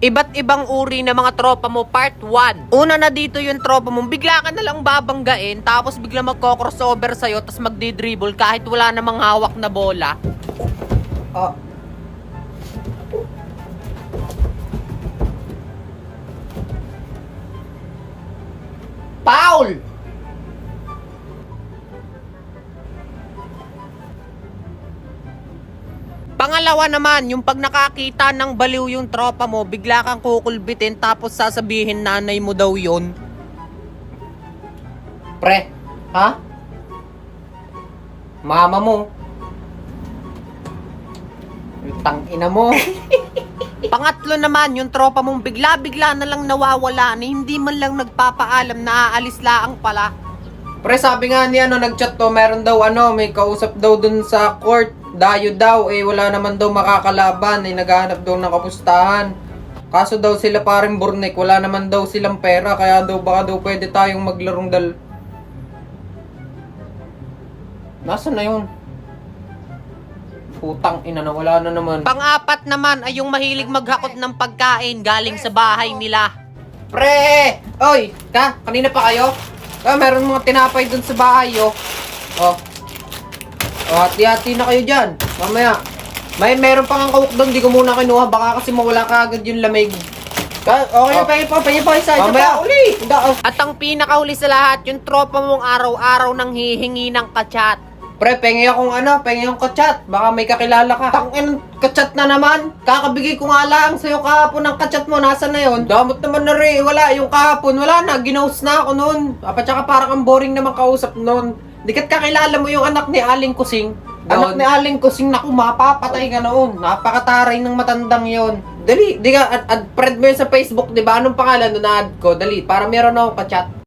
Iba't ibang uri ng mga tropa mo, part 1. Una na dito yung tropa mo, bigla ka na lang babanggain, tapos bigla magko-crossover sa'yo, tapos magdi-dribble kahit wala namang hawak na bola. Oh. Foul! Pangalawa naman, yung pag nakakita ng baliw yung tropa mo, bigla kang kukulbitin tapos sasabihin nanay mo daw yun. Pre, ha? Mama mo. Tangina mo. Pangatlo naman, yung tropa mong bigla-bigla na lang nawawala na hindi man lang nagpapaalam na aalis laang pala. Pre, sabi nga niya, nag-chat to, meron daw may kausap daw dun sa court. Dayo daw, wala naman daw makakalaban, naghahanap daw ng kapustahan. Kaso daw sila paring burnek, wala naman daw silang pera, kaya daw baka daw pwede tayong maglarong Nasaan na yun? Putang ina na, wala na naman. Pang-apat naman ay yung mahilig maghakot ng pagkain galing sa bahay nila. Pre! Oy! Kanina pa kayo? Meron mga tinapay dun sa bahay, oh. Hati-hati na kayo dyan. Mamaya. Meron pa nga kawok doon. Di ko muna kinuha. Baka kasi mawala ka agad yung lamig. Okay, pahingin pa isa. Mamaya, uli. At ang pinakahuli sa lahat, yung tropa mong araw-araw nang hihingi ng kachat. Pre, pengi akong kachat. Baka may kakilala ka. Tangin, kachat na naman. Kakabigay ko nga lang sa'yo kahapon ng kachat mo. Nasaan na yun? Damot naman na rin. Wala, yung kahapon. Wala na. Ginaus na ako nun. Tsaka parang ang boring naman kausap nun. Dikat kakilala mo yung anak ni Aling Kusing. Anak ni Aling Kusing, naku, mapapatay ka noon. Napakataray ng matandang yon. Dali, di ka, add friend mo yun sa Facebook, di ba? Anong pangalan doon na add ko? Dali, para meron ako ka-chat.